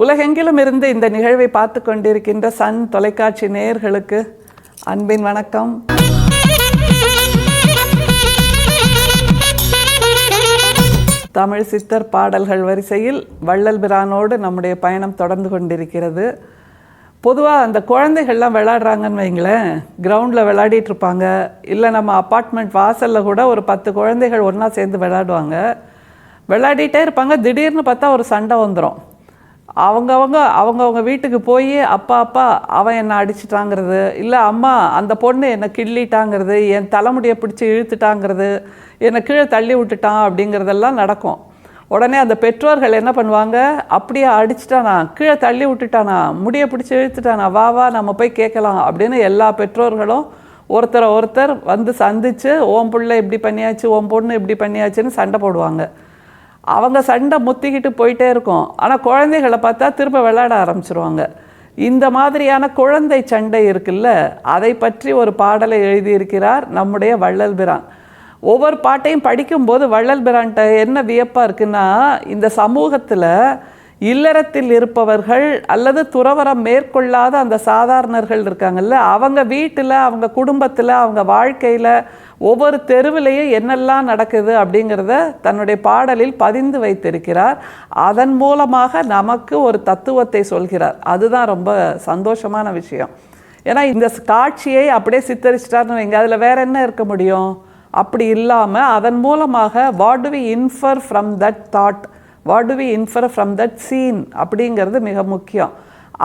உலகெங்கிலும் இருந்து இந்த நிகழ்வை பார்த்து கொண்டிருக்கின்ற சன் தொலைக்காட்சி நேயர்களுக்கு அன்பின் வணக்கம். தமிழ் சித்தர் பாடல்கள் வரிசையில் வள்ளல் பிரானோடு நம்முடைய பயணம் தொடர்ந்து கொண்டிருக்கிறது. பொதுவாக அந்த குழந்தைகள்லாம் விளையாடுறாங்கன்னு வைங்களேன், கிரவுண்டில் விளையாடிட்டு இருப்பாங்க. இல்லை நம்ம அப்பார்ட்மெண்ட் வாசலில் கூட ஒரு 10 குழந்தைகள் ஒன்றா சேர்ந்து விளையாடுவாங்க. விளையாடிட்டே இருப்பாங்க. திடீர்னு பார்த்தா ஒரு சண்டை வந்துடும். அவங்கவுங்க வீட்டுக்கு போய் அப்பா அவன் என்னை அடிச்சிட்டாங்கிறது, இல்லை அம்மா அந்த பொண்ணு என்னை கிள்ளிட்டாங்கிறது, என் தலைமுடியை பிடிச்சி இழுத்துட்டாங்கிறது, என்னை கீழே தள்ளி விட்டுட்டான் அப்படிங்கிறதெல்லாம் நடக்கும். உடனே அந்த பெற்றோர்கள் என்ன பண்ணுவாங்க, அப்படியே அடிச்சிட்டானா, கீழே தள்ளி விட்டுட்டானா, முடியை பிடிச்சி இழுத்துட்டானா, வா நம்ம போய் கேட்கலாம் அப்படின்னு எல்லா பெற்றோர்களும் ஒருத்தர் வந்து சந்தித்து ஓம் பிள்ளை இப்படி பண்ணியாச்சு, ஓம் பொண்ணு இப்படி பண்ணியாச்சுன்னு சண்டை போடுவாங்க. அவங்க சண்டை முத்திக்கிட்டு போயிட்டே இருக்கும். ஆனால் குழந்தைகளை பார்த்தா திரும்ப விளையாட ஆரம்பிச்சிருவாங்க. இந்த மாதிரியான குழந்தை சண்டை இருக்குல்ல, அதை பற்றி ஒரு பாடலை எழுதியிருக்கிறார் நம்முடைய வள்ளல் பிரான். ஒவ்வொரு பாட்டையும் படிக்கும்போது வள்ளல் பிரான்கிட்ட என்ன வியப்பாக இருக்குன்னா, இந்த சமூகத்தில் இல்லறத்தில் இருப்பவர்கள் அல்லது துறவரம் மேற்கொள்ளாத அந்த சாதாரணர்கள் இருக்காங்கல்ல, அவங்க வீட்டில், அவங்க குடும்பத்தில், அவங்க வாழ்க்கையில் ஒவ்வொரு தெருவிலையும் என்னெல்லாம் நடக்குது அப்படிங்கிறத தன்னுடைய பாடலில் பதிந்து வைத்திருக்கிறார். அதன் மூலமாக நமக்கு ஒரு தத்துவத்தை சொல்கிறார். அதுதான் ரொம்ப சந்தோஷமான விஷயம். ஏன்னா இந்த காட்சியை அப்படியே சித்தரிச்சிட்டார்னு வைங்க, அதில் வேற என்ன இருக்க முடியும்? அப்படி இல்லாமல் அதன் மூலமாக what do we infer from that thought, what do we infer from that scene அப்படிங்கிறது மிக முக்கியம்.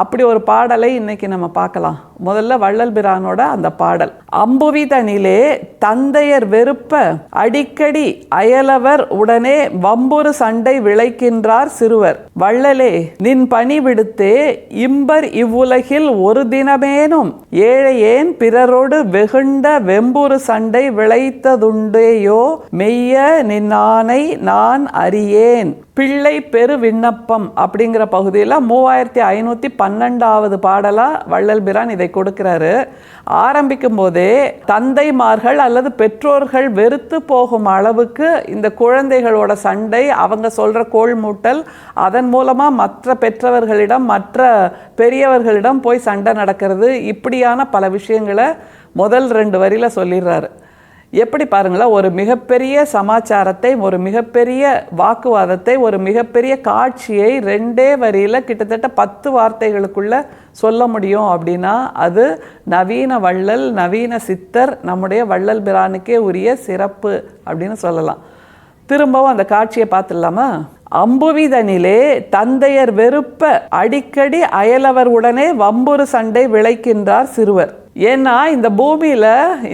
அப்படி ஒரு பாடலை இன்னைக்கு நம்ம பார்க்கலாம். முதல்ல வள்ளல் பிரானோட அந்த பாடல். அம்புவிதனிலே தந்தையர் வெறுப்ப அடிக்கடி அயலவர் உடனே வம்புறு சண்டை விளைக்கின்றார் சிறுவர். வள்ளலே நின் பணி விடுத்தே இம்பர் இவ்வுலகில் ஒரு தினமேனும் ஏழையேன் பிறரோடு வெகுண்ட வெம்புறு சண்டை விளைத்ததுண்டேயோ மெய்ய நின்னானை நான் அறியேன். பிள்ளை பெரு விண்ணப்பம் அப்படிங்கிற பகுதியில் 3512வது பாடலாக வள்ளல் பிரான் இதை கொடுக்கிறாரு. ஆரம்பிக்கும் போதே தந்தைமார்கள் அல்லது பெற்றோர்கள் வெறுத்து போகும் அளவுக்கு இந்த குழந்தைகளோட சண்டை, அவங்க சொல்கிற கோள்மூட்டல், அதன் மூலமாக மற்ற பெற்றவர்களிடம் மற்ற பெரியவர்களிடம் போய் சண்டை நடக்கிறது, இப்படியான பல விஷயங்களை முதல் 2 வரியில் சொல்லிடுறாரு. எப்படி பாருங்களேன், ஒரு மிகப்பெரிய சமாச்சாரத்தை, ஒரு மிகப்பெரிய வாக்குவாதத்தை, ஒரு மிகப்பெரிய காட்சியை 2 வரியில் கிட்டத்தட்ட 10 வார்த்தைகளுக்குள்ள சொல்ல முடியும் அப்படின்னா அது நவீன வள்ளல், நவீன சித்தர், நம்முடைய வள்ளல் பிரானுக்கே உரிய சிறப்பு அப்படின்னு சொல்லலாம். திரும்பவும் அந்த காட்சியை பார்த்துடலாமா? அம்புவிதனிலே தந்தையர் வெறுப்ப அடிக்கடி அயலவர் உடனே வம்புறு சண்டை விளைக்கின்றார் சிறுவர். ஏன்னா இந்த பூமியில்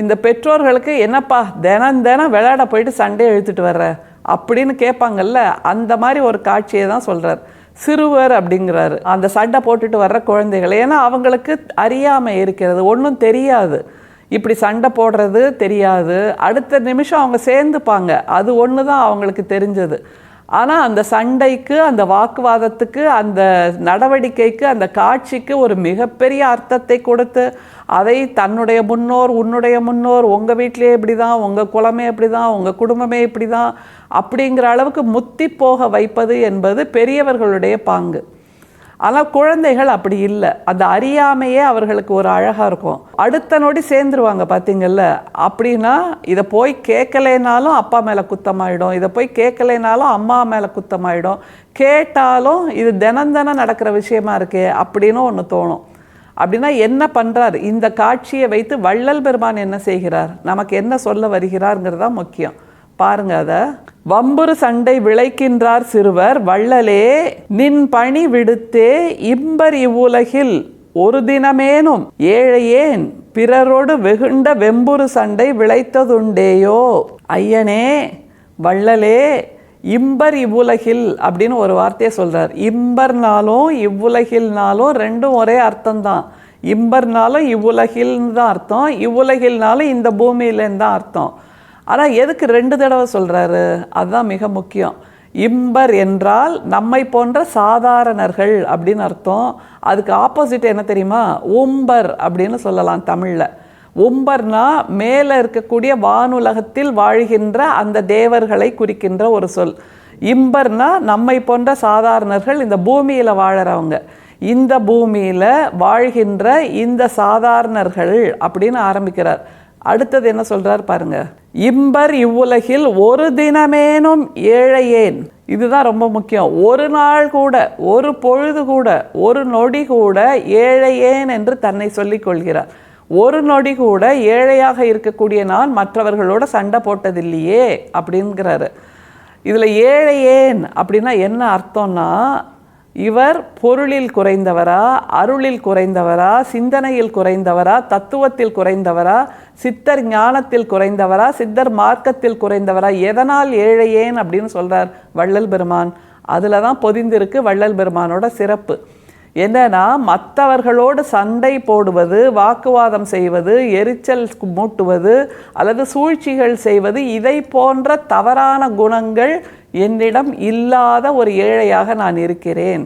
இந்த பெற்றோர்களுக்கு என்னப்பா தினம் விளையாட போயிட்டு சண்டையை இழுத்துட்டு வர்ற அப்படின்னு கேட்பாங்கல்ல, அந்த மாதிரி ஒரு காட்சியை தான் சொல்கிறார். சிறுவர் அப்படிங்கிறாரு அந்த சண்டை போட்டுட்டு வர்ற குழந்தைகளை. ஏன்னா அவங்களுக்கு அறியாமை இருக்கிறது, ஒன்றும் தெரியாது, இப்படி சண்டை போடுறது தெரியாது. அடுத்த நிமிஷம் அவங்க சேர்ந்துப்பாங்க, அது ஒன்று தான் அவங்களுக்கு தெரிஞ்சது. ஆனால் அந்த சண்டைக்கு, அந்த வாக்குவாதத்துக்கு, அந்த நடவடிக்கைக்கு, அந்த காட்சிக்கு ஒரு மிகப்பெரிய அர்த்தத்தை கொடுத்து அதை தன்னுடைய முன்னோர், உன்னுடைய முன்னோர், உங்கள் வீட்டிலே இப்படி தான், உங்கள் குலமே இப்படி தான், உங்கள் குடும்பமே இப்படி தான் அப்படிங்கிற அளவுக்கு முத்தி போக வைப்பது என்பது பெரியவர்களுடைய பாங்கு. ஆனால் குழந்தைகள் அப்படி இல்லை. அந்த அறியாமையே அவர்களுக்கு ஒரு அழகாக இருக்கும். அடுத்த நொடி சேர்ந்துருவாங்க பார்த்தீங்கல்ல. அப்படின்னா இதை போய் கேட்கலைனாலும் அப்பா மேலே குத்தமாயிடும், இதை போய் கேட்கலைனாலும் அம்மா மேலே குத்தமாயிடும், கேட்டாலும் இது தினம் நடக்கிற விஷயமா இருக்கே அப்படின்னு ஒன்று தோணும். அப்படின்னா என்ன பண்ணுறார், இந்த காட்சியை வைத்து வள்ளல் பெருமான் என்ன செய்கிறார், நமக்கு என்ன சொல்ல வருகிறார்ங்கிறதா முக்கியம். பாருங்க அத. வம்புறு சண்டை விளைக்கின்றார் சிறுவர். வள்ளலே நின் பணி விடுத்தே இம்பர் இவ்வுலகில் ஒரு தினமேனும் ஏழையேன் பிறரோடு வெகுண்ட வெம்புறு சண்டை விளைத்ததுண்டேயோ. ஐயனே, வள்ளலே, இம்பர் இவ்வுலகில் அப்படின்னு ஒரு வார்த்தையை சொல்றார். இம்பர்னாலும் இவ்வுலகில்னாலும் ரெண்டும் ஒரே அர்த்தம்தான். இம்பர்னாலும் இவ்வுலகில்னு தான் அர்த்தம், இவ்வுலகில்னாலும் இந்த பூமியிலேருந்து தான் அர்த்தம். ஆனால் எதுக்கு 2 தடவை சொல்கிறாரு, அதுதான் மிக முக்கியம். இம்பர் என்றால் நம்மை போன்ற சாதாரணர்கள் அப்படின்னு அர்த்தம். அதுக்கு ஆப்போசிட் என்ன தெரியுமா, உம்பர் அப்படின்னு சொல்லலாம் தமிழில். உம்பர்னா மேலே இருக்கக்கூடிய வானுலகத்தில் வாழ்கின்ற அந்த தேவர்களை குறிக்கின்ற ஒரு சொல். இம்பர்னா நம்மை போன்ற சாதாரணர்கள், இந்த பூமியில் வாழறவங்க, இந்த பூமியில் வாழ்கின்ற இந்த சாதாரணர்கள் அப்படின்னு ஆரம்பிக்கிறார். அடுத்தது என்ன சொல்றார் பாருங்க, இம்பர் இவ்வுலகில் ஒரு தினமேனும் ஏழையேன். இதுதான் ரொம்ப முக்கியம். ஒரு நாள் கூட, ஒரு பொழுது கூட, ஒரு நொடி கூட ஏழையேன் என்று தன்னை சொல்லிக் கொள்கிறார். ஒரு நொடி கூட ஏழையாக இருக்கக்கூடிய நான் மற்றவர்களோட சண்டை போட்டதில்லையே அப்படிங்கிறாரு. இதில் ஏழையேன் அப்படின்னா என்ன அர்த்தம்னா, இவர் பொருளில் குறைந்தவரா, அருளில் குறைந்தவரா, சிந்தனையில் குறைந்தவரா, தத்துவத்தில் குறைந்தவரா, சித்தர் ஞானத்தில் குறைந்தவரா, சித்தர் மார்க்கத்தில் குறைந்தவரா, எதனால் ஏழையேன் அப்படின்னு சொல்கிறார் வள்ளல் பெருமான். அதில் தான் பொதிந்திருக்கு வள்ளல் பெருமானோட சிறப்பு. என்னன்னா, மற்றவர்களோடு சண்டை போடுவது, வாக்குவாதம் செய்வது, எரிச்சல் மூட்டுவது அல்லது சூழ்ச்சிகள் செய்வது, இதை போன்ற தவறான குணங்கள் என்னிடம் இல்லாத ஒரு ஏழையாக நான் இருக்கிறேன்.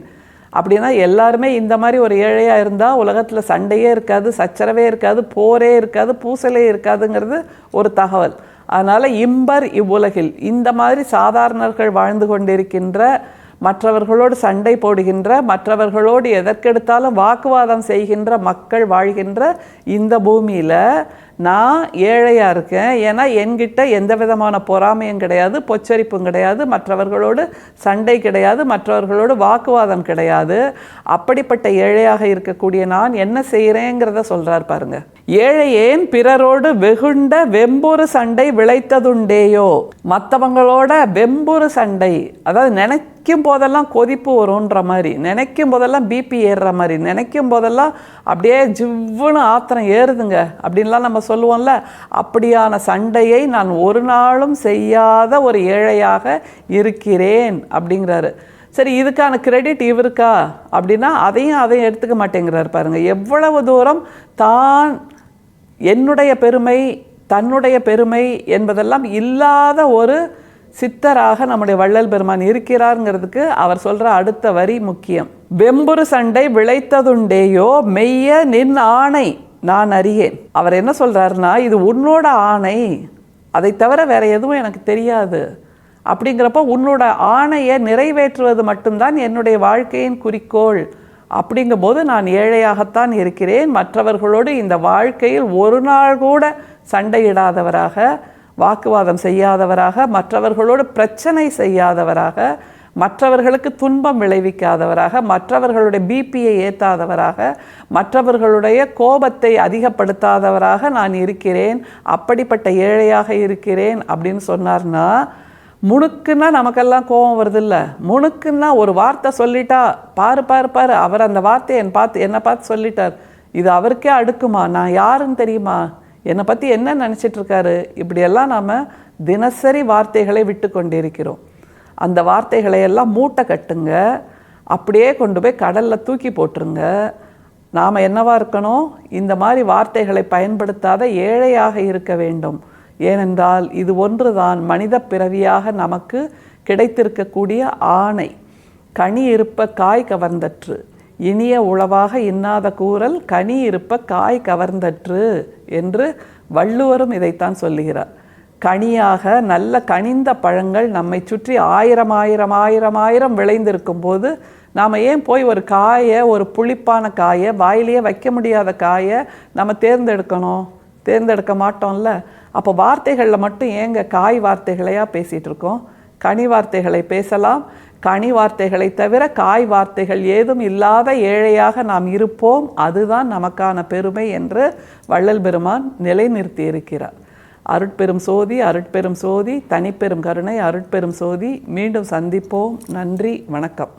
அப்படின்னா எல்லாருமே இந்த மாதிரி ஒரு ஏழையாக இருந்தால் உலகத்தில் சண்டையே இருக்காது, சச்சரவே இருக்காது, போரே இருக்காது, பூசலே இருக்காதுங்கிறது ஒரு தகவல். அதனால் இம்பர் இவ்வுலகில் இந்த மாதிரி சாதாரணர்கள் வாழ்ந்து கொண்டிருக்கின்ற, மற்றவர்களோடு சண்டை போடுகின்ற, மற்றவர்களோடு எதற்கெடுத்தாலும் வாக்குவாதம் செய்கின்ற மக்கள் வாழ்கின்ற இந்த பூமியில் நான் ஏழையாக இருக்கேன். ஏன்னா என்கிட்ட எந்த விதமான பொறாமையும் கிடையாது, பொச்சரிப்பும் கிடையாது, மற்றவர்களோடு சண்டை கிடையாது, மற்றவர்களோடு வாக்குவாதம் கிடையாது. அப்படிப்பட்ட ஏழையாக இருக்கக்கூடிய நான் என்ன செய்கிறேங்கிறத சொல்கிறார் பாருங்க. ஏழையேன் பிறரோடு வெகுண்ட வெம்புறு சண்டை விளைத்ததுண்டேயோ. மற்றவங்களோட வெம்புறு சண்டை, அதாவது நினைக்கும் போதெல்லாம் கொதிப்பு வரும்ன்ற மாதிரி, நினைக்கும் போதெல்லாம் பிபி ஏறுற மாதிரி, நினைக்கும் போதெல்லாம் அப்படியே ஜிவ்வுன்னு ஆத்திரம் ஏறுதுங்க அப்படின்லாம் நம்ம சொல்லுவோம்ல. அப்படியான சண்டையை நான் ஒரு நாளும் செய்யாத ஒரு ஏழையாக இருக்கிறேன் அப்படிங்கிறாரு. சரி, இதுக்கான கிரெடிட் இவருக்கா அப்படின்னா அதையும் எடுத்துக்க மாட்டேங்கிறார் பாருங்க. எவ்வளவு தூரம் தான் என்னுடைய பெருமை, தன்னுடைய பெருமை என்பதெல்லாம் இல்லாத ஒரு சித்தராக நம்முடைய வள்ளல் பெருமான் இருக்கிறாருங்கிறதுக்கு அவர் சொல்ற அடுத்த வரி முக்கியம். வெம்புறு சண்டை விளைத்ததுண்டேயோ மெய்ய நின் ஆணை நான் அறியேன். அவர் என்ன சொல்றாருன்னா, இது உன்னோட ஆணை, அதை தவிர வேற எதுவும் எனக்கு தெரியாது. அப்படிங்கிறப்ப உன்னோட ஆணையை நிறைவேற்றுவது மட்டும்தான் என்னுடைய வாழ்க்கையின் குறிக்கோள். அப்படிங்கும்போது நான் ஏழையாகத்தான் இருக்கிறேன். மற்றவர்களோடு இந்த வாழ்க்கையில் ஒரு நாள் கூட சண்டையிடாதவராக, வாக்குவாதம் செய்யாதவராக, மற்றவர்களோடு பிரச்சனை செய்யாதவராக, மற்றவர்களுக்கு துன்பம் விளைவிக்காதவராக, மற்றவர்களுடைய பிபியை ஏற்றாதவராக, மற்றவர்களுடைய கோபத்தை அதிகப்படுத்தாதவராக நான் இருக்கிறேன். அப்படிப்பட்ட ஏழையாக இருக்கிறேன் அப்படின்னு சொன்னார்னா, முணுக்குன்னா நமக்கெல்லாம் கோபம் வருதில்ல, முணுக்குன்னா ஒரு வார்த்தை சொல்லிட்டா, பாரு பாரு பாரு அவர் அந்த வார்த்தையை என்னை பார்த்து சொல்லிட்டார், இது அவருக்கே அடுக்குமா, நான் யாருன்னு தெரியுமா, என்னை பற்றி என்ன நினச்சிட்ருக்காரு, இப்படியெல்லாம் நாம் தினசரி வார்த்தைகளை விட்டு கொண்டிருக்கிறோம். அந்த வார்த்தைகளை எல்லாம் மூட்டை கட்டுங்க, அப்படியே கொண்டு போய் கடலில் தூக்கி போட்டுருங்க. நாம் என்னவா இருக்கணும், இந்த மாதிரி வார்த்தைகளை பயன்படுத்தாத ஏழையாக இருக்க வேண்டும். ஏனென்றால் இது ஒன்றுதான் மனித பிறவியாக நமக்கு கிடைத்திருக்கக்கூடிய ஆணை. கனி இருப்ப காய் கவர்ந்தற்று, இனிய உளவாக இன்னாத கூறல் கனி இருப்ப காய் கவர்ந்தற்று என்று வள்ளுவரும் இதைத்தான் சொல்லுகிறார். கனியாக நல்ல கனிந்த பழங்கள் நம்மை சுற்றி ஆயிரம் ஆயிரம் ஆயிரம் ஆயிரம் விளைந்திருக்கும் போது நாம் ஏன் போய் ஒரு காயை, ஒரு புளிப்பான காயை, வாயிலேயே வைக்க முடியாத காயை நம்ம தேர்ந்தெடுக்க மாட்டோம்ல. அப்போ வார்த்தைகளில் மட்டும் ஏங்க காய் வார்த்தைகளையாக பேசிகிட்டு இருக்கோம்? கனி வார்த்தைகளை பேசலாம். கனி வார்த்தைகளை தவிர காய் வார்த்தைகள் ஏதும் இல்லாத ஏழையாக நாம் இருப்போம். அதுதான் நமக்கான பெருமை என்று வள்ளல் பெருமான் நிலைநிறுத்தி இருக்கிறார். அருட்பெரும் சோதி, அருட்பெரும் சோதி, தனிப்பெரும் கருணை, அருட்பெரும் சோதி. மீண்டும் சந்திப்போம். நன்றி, வணக்கம்.